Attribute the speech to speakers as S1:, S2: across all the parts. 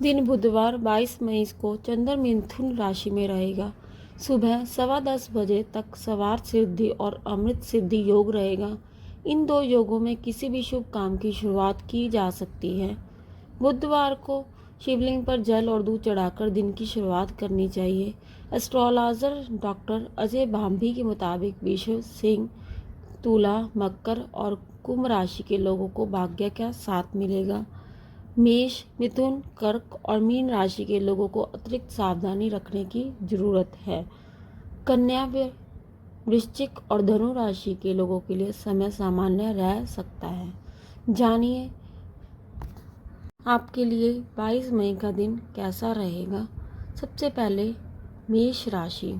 S1: दिन बुधवार 22 मई को चंद्र मिथुन राशि में रहेगा। सुबह 10:15 बजे तक सवार सिद्धि और अमृत सिद्धि योग रहेगा। इन दो योगों में किसी भी शुभ काम की शुरुआत की जा सकती है। बुधवार को शिवलिंग पर जल और दूध चढ़ाकर दिन की शुरुआत करनी चाहिए। एस्ट्रोलॉजर डॉक्टर अजय भांभी के मुताबिक विषव, सिंह, तुला, मकर और कुंभ राशि के लोगों को भाग्य का साथ मिलेगा। मेष, मिथुन, कर्क और मीन राशि के लोगों को अतिरिक्त सावधानी रखने की जरूरत है। कन्या, वृश्चिक और धनु राशि के लोगों के लिए समय सामान्य रह सकता है। जानिए आपके लिए 22 मई का दिन कैसा रहेगा। सबसे पहले मेष राशि।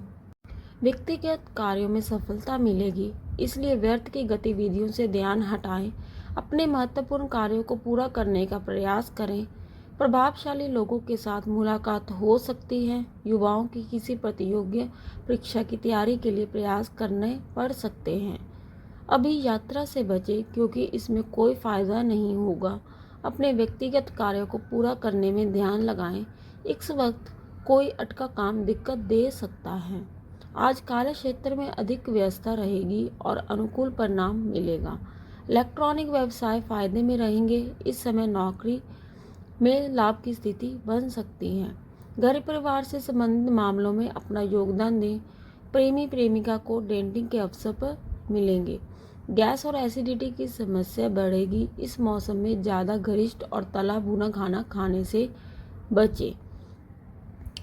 S1: व्यक्तिगत कार्यों में सफलता मिलेगी, इसलिए व्यर्थ की गतिविधियों से ध्यान हटाएं। अपने महत्वपूर्ण कार्यों को पूरा करने का प्रयास करें। प्रभावशाली लोगों के साथ मुलाकात हो सकती है। युवाओं की किसी प्रतियोगी परीक्षा की तैयारी के लिए प्रयास करने पड़ सकते हैं। अभी यात्रा से बचें क्योंकि इसमें कोई फायदा नहीं होगा। अपने व्यक्तिगत कार्यों को पूरा करने में ध्यान लगाएं। इस वक्त कोई अटका काम दिक्कत दे सकता है। आज कार्य क्षेत्र में अधिक व्यस्तता रहेगी और अनुकूल परिणाम मिलेगा। इलेक्ट्रॉनिक व्यवसाय फायदे में रहेंगे। इस समय नौकरी में लाभ की स्थिति बन सकती है। घर परिवार से संबंधित मामलों में अपना योगदान दें। प्रेमी प्रेमिका को डेटिंग के अवसर पर मिलेंगे। गैस और एसिडिटी की समस्या बढ़ेगी। इस मौसम में ज़्यादा गरिष्ठ और तला भुना खाना खाने से बचें।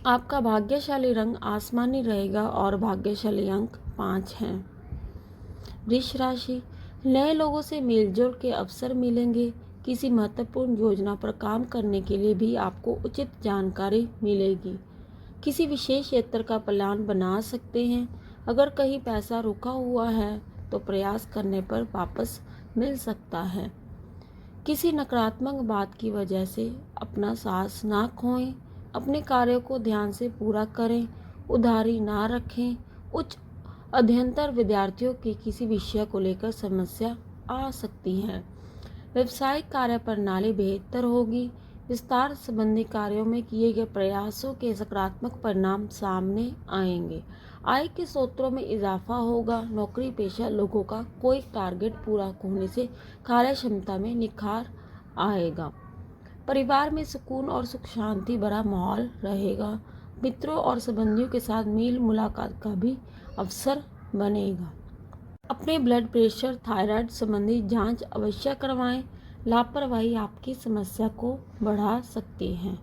S1: आपका भाग्यशाली रंग आसमानी रहेगा और भाग्यशाली अंक 5 हैं। वृष राशि। नए लोगों से मेलजोल के अवसर मिलेंगे। किसी महत्वपूर्ण योजना पर काम करने के लिए भी आपको उचित जानकारी मिलेगी। किसी विशेष यात्रा का प्लान बना सकते हैं। अगर कहीं पैसा रुका हुआ है तो प्रयास करने पर वापस मिल सकता है। किसी नकारात्मक बात की वजह से अपना साहस ना खोएं। अपने कार्यों को ध्यान से पूरा करें। उधारी ना रखें। उच्च अध्ययनतर विद्यार्थियों की किसी विषय को लेकर समस्या आ सकती है। व्यवसायिक कार्य प्रणाली बेहतर होगी। विस्तार संबंधी कार्यों में किए गए प्रयासों के सकारात्मक परिणाम सामने आएंगे। आय के स्रोतों में इजाफा होगा। नौकरी पेशा लोगों का कोई टारगेट पूरा होने से कार्य क्षमता में निखार आएगा। परिवार में सुकून और सुख शांति भरा माहौल रहेगा। मित्रों और संबंधियों के साथ मेल मुलाकात का भी अवसर बनेगा। अपने ब्लड प्रेशर, थायराइड संबंधी जांच अवश्य करवाएं। लापरवाही आपकी समस्या को बढ़ा सकती है।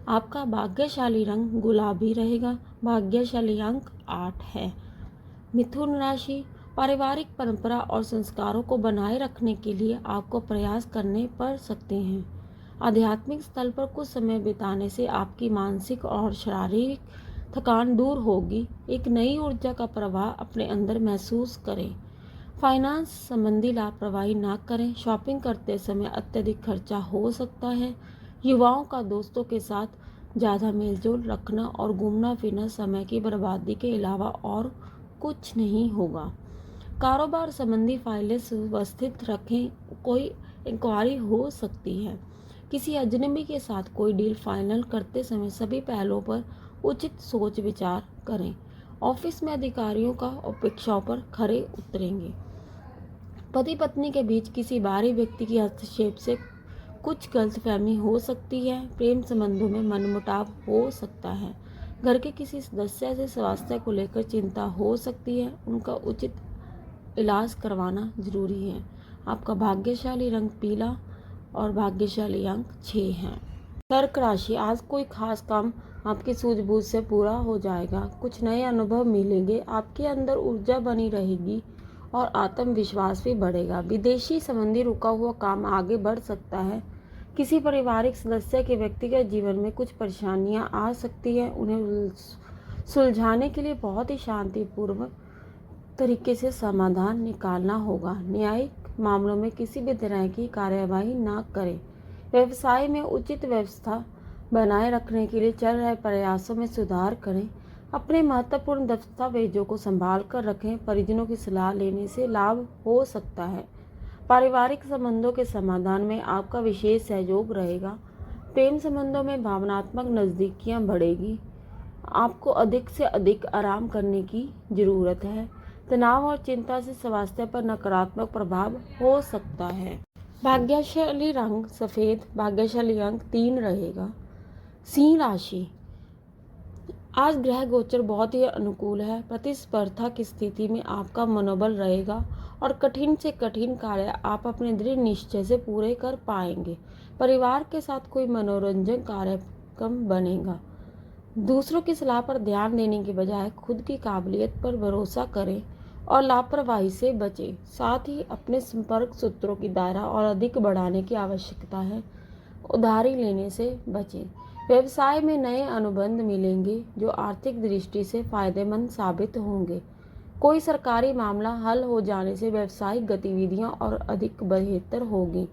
S1: आपका भाग्यशाली रंग गुलाबी रहेगा। भाग्यशाली अंक 8 है। मिथुन राशि। पारिवारिक परंपरा और संस्कारों को बनाए रखने के लिए आपको प्रयास करने पड़ सकते हैं। आध्यात्मिक स्थल पर कुछ समय बिताने से आपकी मानसिक और शारीरिक थकान दूर होगी। एक नई ऊर्जा का प्रवाह अपने अंदर महसूस करें। फाइनेंस संबंधी लापरवाही ना करें। शॉपिंग करते समय अत्यधिक खर्चा हो सकता है। युवाओं का दोस्तों के साथ ज़्यादा मेलजोल रखना और घूमना फिरना समय की बर्बादी के अलावा और कुछ नहीं होगा। कारोबार संबंधी फाइलें सुव्यवस्थित रखें। कोई इंक्वायरी हो सकती है। किसी अजनबी के साथ कोई डील फाइनल करते समय सभी पहलुओं पर उचित सोच विचार करें। ऑफिस में अधिकारियों का अपेक्षाओं पर खरे उतरेंगे। पति पत्नी के बीच किसी बाहरी व्यक्ति की हस्तक्षेप से कुछ गलतफहमी हो सकती है। प्रेम संबंधों में मनमुटाव हो सकता है। घर के किसी सदस्य से स्वास्थ्य को लेकर चिंता हो सकती है। उनका उचित इलाज करवाना जरूरी है। आपका भाग्यशाली रंग पीला और भाग्यशाली अंक 6 हैं। कर्क राशि। आज कोई खास काम आपकी सूझबूझ से पूरा हो जाएगा। कुछ नए अनुभव मिलेंगे। आपके अंदर ऊर्जा बनी रहेगी और आत्मविश्वास भी बढ़ेगा। विदेशी संबंधी रुका हुआ काम आगे बढ़ सकता है। किसी पारिवारिक सदस्य के व्यक्तिगत जीवन में कुछ परेशानियां आ सकती है। उन्हें सुलझाने के लिए बहुत ही शांतिपूर्वक तरीके से समाधान निकालना होगा। न्यायिक मामलों में किसी भी तरह की कार्यवाही न करें। व्यवसाय में उचित व्यवस्था बनाए रखने के लिए चल रहे प्रयासों में सुधार करें। अपने महत्वपूर्ण दस्तावेजों को संभाल कर रखें। परिजनों की सलाह लेने से लाभ हो सकता है। पारिवारिक संबंधों के समाधान में आपका विशेष सहयोग रहेगा। प्रेम संबंधों में भावनात्मक नज़दीकियाँ बढ़ेगी। आपको अधिक से अधिक आराम करने की ज़रूरत है। तनाव और चिंता से स्वास्थ्य पर नकारात्मक प्रभाव हो सकता है। भाग्यशाली रंग सफ़ेद, भाग्यशाली अंक 3 रहेगा। सिंह राशि, आज ग्रह गोचर बहुत ही अनुकूल है। प्रतिस्पर्धा की स्थिति में आपका मनोबल रहेगा और कठिन से कठिन कार्य आप अपने दृढ़ निश्चय से पूरे कर पाएंगे। परिवार के साथ कोई मनोरंजन कार्यक्रम बनेगा। दूसरों की सलाह पर ध्यान देने के बजाय खुद की काबिलियत पर भरोसा करें और लापरवाही से बचें। साथ ही अपने संपर्क सूत्रों की दायरा और अधिक बढ़ाने की आवश्यकता है। उधारी लेने से बचें। व्यवसाय में नए अनुबंध मिलेंगे जो आर्थिक दृष्टि से फायदेमंद साबित होंगे। कोई सरकारी मामला हल हो जाने से व्यावसायिक गतिविधियां और अधिक बेहतर होगी।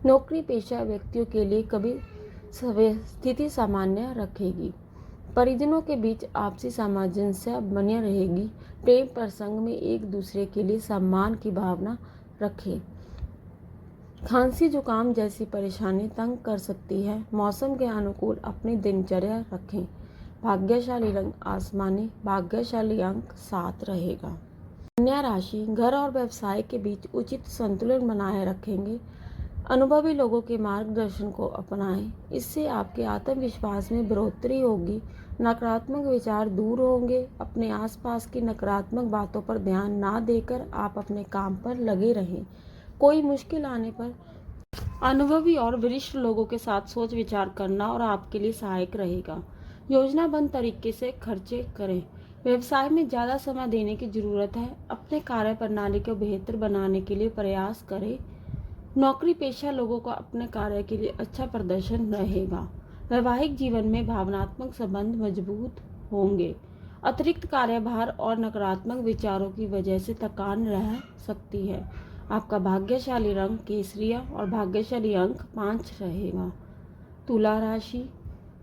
S1: नौकरी पेशा व्यक्तियों के लिए कभी स्थिति सामान्य रखेगी। परिजनों के बीच आपसी सामंजस्य बनी रहेगी। प्रेम प्रसंग में एक दूसरे के लिए सम्मान की भावना रखें। खांसी जुकाम जैसी परेशानी तंग कर सकती है। मौसम के अनुकूल अपनी दिनचर्या रखें। भाग्यशाली रंग आसमानी, भाग्यशाली अंक 7 रहेगा। कन्या राशि, घर और व्यवसाय के बीच उचित संतुलन बनाए रखेंगे। अनुभवी लोगों के मार्गदर्शन को अपनाएं। इससे आपके आत्मविश्वास में बढ़ोतरी होगी। नकारात्मक विचार दूर होंगे। अपने आसपास की नकारात्मक बातों पर ध्यान ना देकर आप अपने काम पर लगे रहें। कोई मुश्किल आने पर अनुभवी और वरिष्ठ लोगों के साथ सोच विचार करना और आपके लिए सहायक रहेगा। योजनाबद्ध तरीके से खर्चे करें। व्यवसाय में ज़्यादा समय देने की ज़रूरत है। अपने कार्य प्रणाली को बेहतर बनाने के लिए प्रयास करें। नौकरी पेशा लोगों का अपने कार्य के लिए अच्छा प्रदर्शन रहेगा। वैवाहिक जीवन में भावनात्मक संबंध मजबूत होंगे। अतिरिक्त कार्यभार और नकारात्मक विचारों की वजह से थकान रह सकती है। आपका भाग्यशाली रंग केसरिया और भाग्यशाली अंक 5 रहेगा। तुला राशि,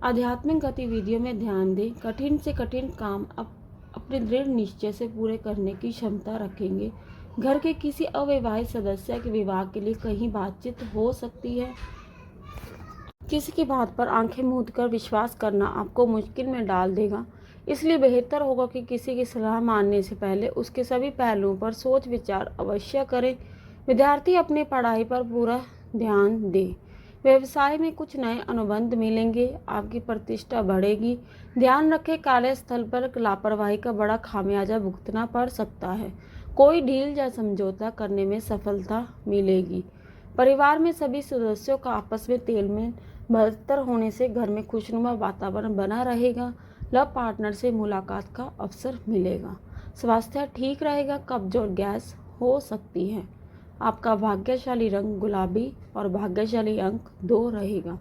S1: आध्यात्मिक गतिविधियों में ध्यान दें। कठिन से कठिन काम अपने दृढ़ निश्चय से पूरे करने की क्षमता रखेंगे। घर के किसी अविवाहित सदस्य के विवाह के लिए कहीं बातचीत हो सकती है। किसी की बात पर आंखें मूंद कर विश्वास करना आपको मुश्किल में डाल देगा। इसलिए बेहतर होगा कि किसी की सलाह मानने से पहले उसके सभी पहलुओं पर सोच विचार अवश्य करें। विद्यार्थी अपनी पढ़ाई पर पूरा ध्यान दें। व्यवसाय में कुछ नए अनुबंध मिलेंगे। आपकी प्रतिष्ठा बढ़ेगी। ध्यान रखें, कार्यस्थल पर लापरवाही का बड़ा खामियाजा भुगतना पड़ सकता है। कोई डील या समझौता करने में सफलता मिलेगी। परिवार में सभी सदस्यों का आपस में तालमेल बेहतर होने से घर में खुशनुमा वातावरण बना रहेगा। लव पार्टनर से मुलाकात का अवसर मिलेगा। स्वास्थ्य ठीक रहेगा। कब्ज और गैस हो सकती है। आपका भाग्यशाली रंग गुलाबी और भाग्यशाली अंक 2 रहेगा।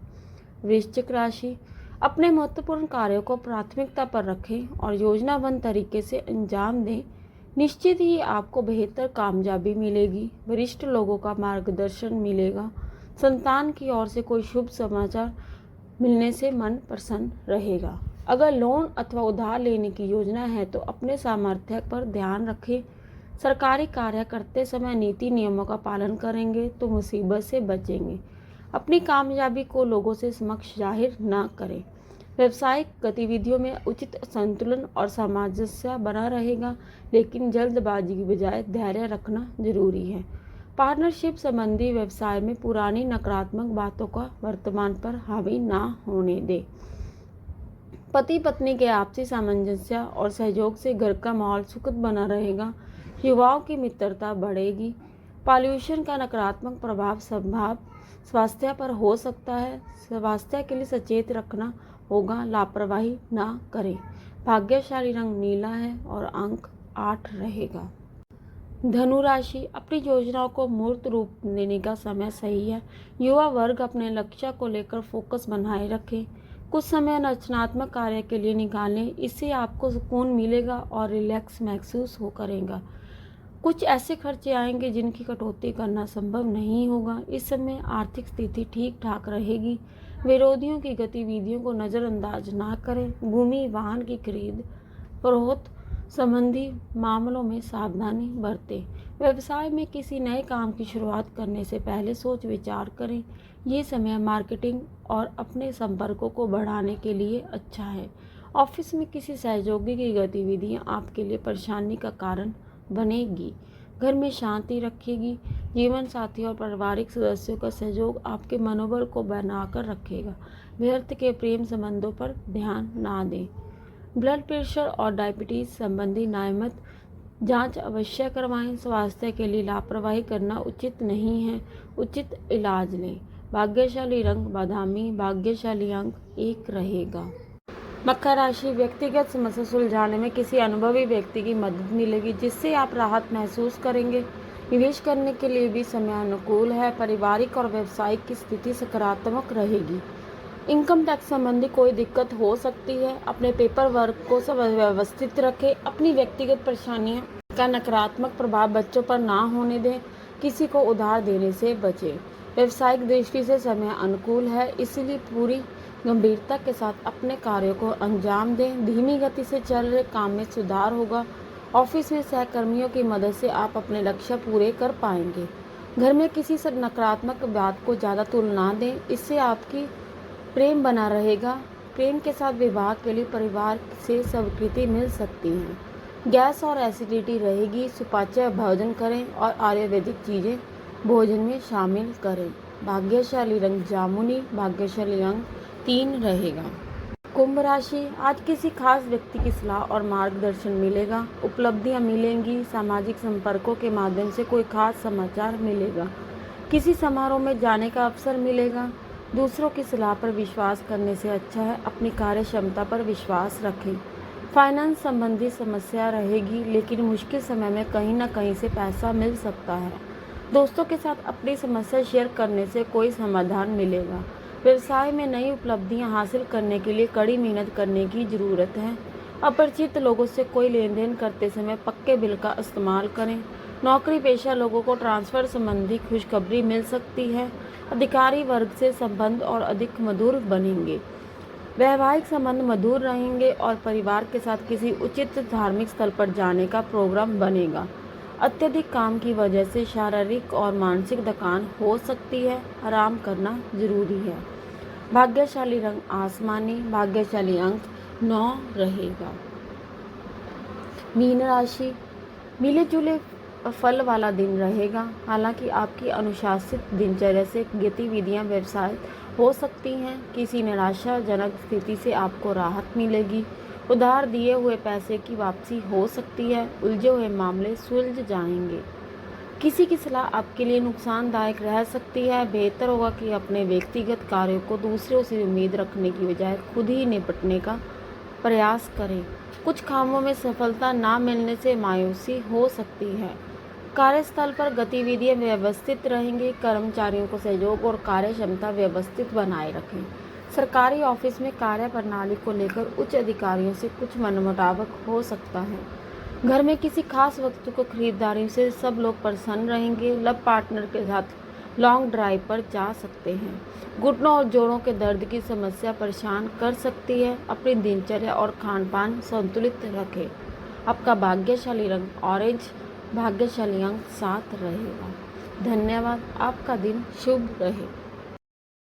S1: वृश्चिक राशि, अपने महत्वपूर्ण कार्यों को प्राथमिकता पर रखें और योजनाबद्ध तरीके से अंजाम दें। निश्चित ही आपको बेहतर कामयाबी मिलेगी। वरिष्ठ लोगों का मार्गदर्शन मिलेगा। संतान की ओर से कोई शुभ समाचार मिलने से मन प्रसन्न रहेगा। अगर लोन अथवा उधार लेने की योजना है तो अपने सामर्थ्य पर ध्यान रखें। सरकारी कार्य करते समय नीति नियमों का पालन करेंगे तो मुसीबत से बचेंगे। अपनी कामयाबी को लोगों से समक्ष जाहिर न करें। व्यावसायिक गतिविधियों में उचित संतुलन और सामंजस्य बना रहेगा, लेकिन जल्दबाजी की बजाय धैर्य रखना जरूरी है। पार्टनरशिप संबंधी व्यवसाय में पुरानी नकारात्मक बातों का वर्तमान पर हावी ना होने दें। पति पत्नी के आपसी सामंजस्य और सहयोग से घर का माहौल सुखद बना रहेगा। युवाओं की मित्रता बढ़ेगी। पॉल्यूशन का नकारात्मक प्रभाव स्वास्थ्य पर हो सकता है। स्वास्थ्य के लिए सचेत रखना होगा। लापरवाही ना करें। भाग्यशाली रंग नीला है और अंक 8 रहेगा। धनु राशि, अपनी योजनाओं को मूर्त रूप देने का समय सही है। युवा वर्ग अपने लक्ष्य को लेकर फोकस बनाए रखें। कुछ समय रचनात्मक कार्य के लिए निकालें। इससे आपको सुकून मिलेगा और रिलैक्स महसूस करेगा। कुछ ऐसे खर्चे आएंगे जिनकी कटौती करना संभव नहीं होगा। इस समय आर्थिक स्थिति ठीक ठाक रहेगी। विरोधियों की गतिविधियों को नज़रअंदाज ना करें। भूमि वाहन की खरीद फरोख्त संबंधी मामलों में सावधानी बरतें। व्यवसाय में किसी नए काम की शुरुआत करने से पहले सोच विचार करें। ये समय मार्केटिंग और अपने संपर्कों को बढ़ाने के लिए अच्छा है। ऑफिस में किसी सहयोगी की गतिविधियां आपके लिए परेशानी का कारण बनेगी। घर में शांति रखेगी। जीवन साथी और पारिवारिक सदस्यों का सहयोग आपके मनोबल को बनाकर रखेगा। व्यर्थ के प्रेम संबंधों पर ध्यान ना दें। ब्लड प्रेशर और डायबिटीज संबंधी नियमित जांच अवश्य करवाएं। स्वास्थ्य के लिए लापरवाही करना उचित नहीं है। उचित इलाज लें। भाग्यशाली रंग बादामी। भाग्यशाली अंक 1 रहेगा। मकर राशि, व्यक्तिगत समस्या सुलझाने में किसी अनुभवी व्यक्ति की मदद मिलेगी जिससे आप राहत महसूस करेंगे। निवेश करने के लिए भी समय अनुकूल है। पारिवारिक और व्यावसायिक की स्थिति सकारात्मक रहेगी। इनकम टैक्स संबंधी कोई दिक्कत हो सकती है। अपने पेपर वर्क को सब व्यवस्थित रखें। अपनी व्यक्तिगत परेशानियों का नकारात्मक प्रभाव बच्चों पर ना होने दें। किसी को उधार देने से बचें। व्यावसायिक दृष्टि से समय अनुकूल है, इसलिए पूरी गंभीरता के साथ अपने कार्यों को अंजाम दें। धीमी गति से चल रहे काम में सुधार होगा। ऑफिस में सहकर्मियों की मदद से आप अपने लक्ष्य पूरे कर पाएंगे। घर में किसी से नकारात्मक बात को ज़्यादा तुल ना दें, इससे आपकी प्रेम बना रहेगा। प्रेम के साथ विवाह के लिए परिवार से स्वीकृति मिल सकती है। गैस और एसिडिटी रहेगी। सुपाच्य भोजन करें और आयुर्वेदिक चीज़ें भोजन में शामिल करें। भाग्यशाली रंग जामुनी। भाग्यशाली अंक 3 रहेगा। कुंभ राशि, आज किसी खास व्यक्ति की सलाह और मार्गदर्शन मिलेगा। उपलब्धियां मिलेंगी। सामाजिक संपर्कों के माध्यम से कोई खास समाचार मिलेगा। किसी समारोह में जाने का अवसर मिलेगा। दूसरों की सलाह पर विश्वास करने से अच्छा है अपनी कार्य क्षमता पर विश्वास रखें। फाइनेंस संबंधी समस्या रहेगी, लेकिन मुश्किल समय में कहीं ना कहीं से पैसा मिल सकता है। दोस्तों के साथ अपनी समस्या शेयर करने से कोई समाधान मिलेगा। व्यवसाय में नई उपलब्धियां हासिल करने के लिए कड़ी मेहनत करने की ज़रूरत है। अपरिचित लोगों से कोई लेन देन करते समय पक्के बिल का इस्तेमाल करें। नौकरी पेशा लोगों को ट्रांसफ़र संबंधी खुशखबरी मिल सकती है। अधिकारी वर्ग से संबंध और अधिक मधुर बनेंगे। वैवाहिक संबंध मधुर रहेंगे और परिवार के साथ किसी उचित धार्मिक स्थल पर जाने का प्रोग्राम बनेगा। अत्यधिक काम की वजह से शारीरिक और मानसिक थकान हो सकती है। आराम करना जरूरी है। भाग्यशाली रंग आसमानी। भाग्यशाली अंक 9 रहेगा। मीन राशि, मिले जुले फल वाला दिन रहेगा। हालांकि आपकी अनुशासित दिनचर्या से गतिविधियां व्यवसाय हो सकती हैं। किसी निराशाजनक स्थिति से आपको राहत मिलेगी। उधार दिए हुए पैसे की वापसी हो सकती है। उलझे हुए मामले सुलझ जाएंगे। किसी की सलाह आपके लिए नुकसानदायक रह सकती है। बेहतर होगा कि अपने व्यक्तिगत कार्यों को दूसरों से उम्मीद रखने की बजाय खुद ही निपटने का प्रयास करें। कुछ कामों में सफलता ना मिलने से मायूसी हो सकती है। कार्यस्थल पर गतिविधियां व्यवस्थित रहेंगी। कर्मचारियों को सहयोग और कार्य क्षमता व्यवस्थित बनाए रखें। सरकारी ऑफिस में कार्य प्रणाली को लेकर उच्च अधिकारियों से कुछ मनमुटाव हो सकता है। घर में किसी खास वस्तु को खरीदारी से सब लोग प्रसन्न रहेंगे। लव पार्टनर के साथ लॉन्ग ड्राइव पर जा सकते हैं। घुटनों और जोड़ों के दर्द की समस्या परेशान कर सकती है। अपनी दिनचर्या और खान पान संतुलित रखें। आपका भाग्यशाली रंग ऑरेंज। भाग्यशाली अंक 7 रहेगा। धन्यवाद। आपका दिन शुभ रहे।